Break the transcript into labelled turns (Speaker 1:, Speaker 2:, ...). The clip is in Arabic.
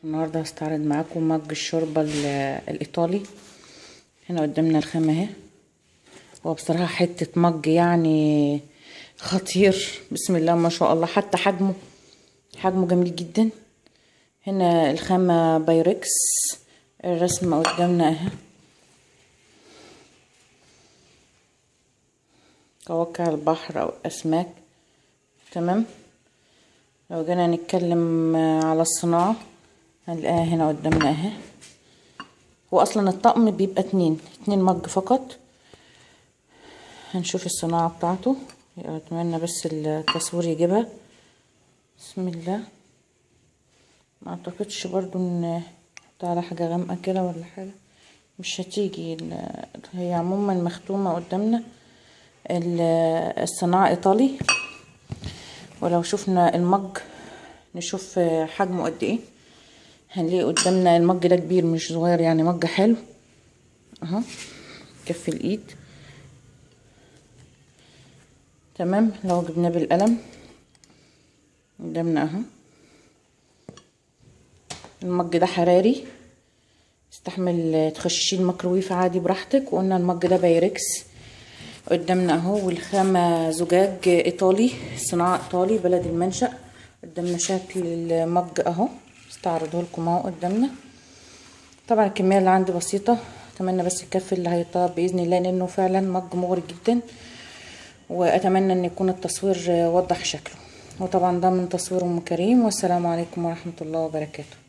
Speaker 1: النهارده هستعرض معاكم مج الشوربه الايطالي. هنا قدامنا الخامه اهي. هو بصراحه حته مج يعني خطير، بسم الله ما شاء الله. حتى حجمه جميل جدا. هنا الخامه بايركس، الرسمه قدامنا اهي. قواقع البحر او اسماك. تمام. لو جينا نتكلم على الصناعه هنلاقيها هنا قدامنا اهي. هو اصلا الطقم بيبقى اتنين مج فقط. هنشوف الصناعة بتاعته. اتمنى بس التصوير يجيبها. بسم الله. ما اعتقدش برضو ان احط على حاجة غامقة كده ولا حاجة، مش هتيجي. هي عموما مختومة قدامنا. الصناعة ايطالي. ولو شفنا المج نشوف حجمه قد ايه. هنلاقي قدامنا المج ده كبير مش صغير، يعني مج حلو اهو، كف الايد. تمام. لو جبناه بالقلم قدامنا اهو. المج ده حراري، استحمل تخشيه الميكروويف عادي براحتك. وقلنا المج ده بايركس قدامنا اهو، والخامة زجاج ايطالي، صناعة ايطالي بلد المنشأ. قدامنا شكل المج اهو، استعرضه لكم اهو قدامنا. طبعا الكمية اللي عندي بسيطة، اتمنى بس الكف اللي هيطلب باذن الله، لانه فعلا مج مغري جدا. واتمنى ان يكون التصوير وضح شكله. وطبعا ده من تصوير ام كريم، والسلام عليكم ورحمة الله وبركاته.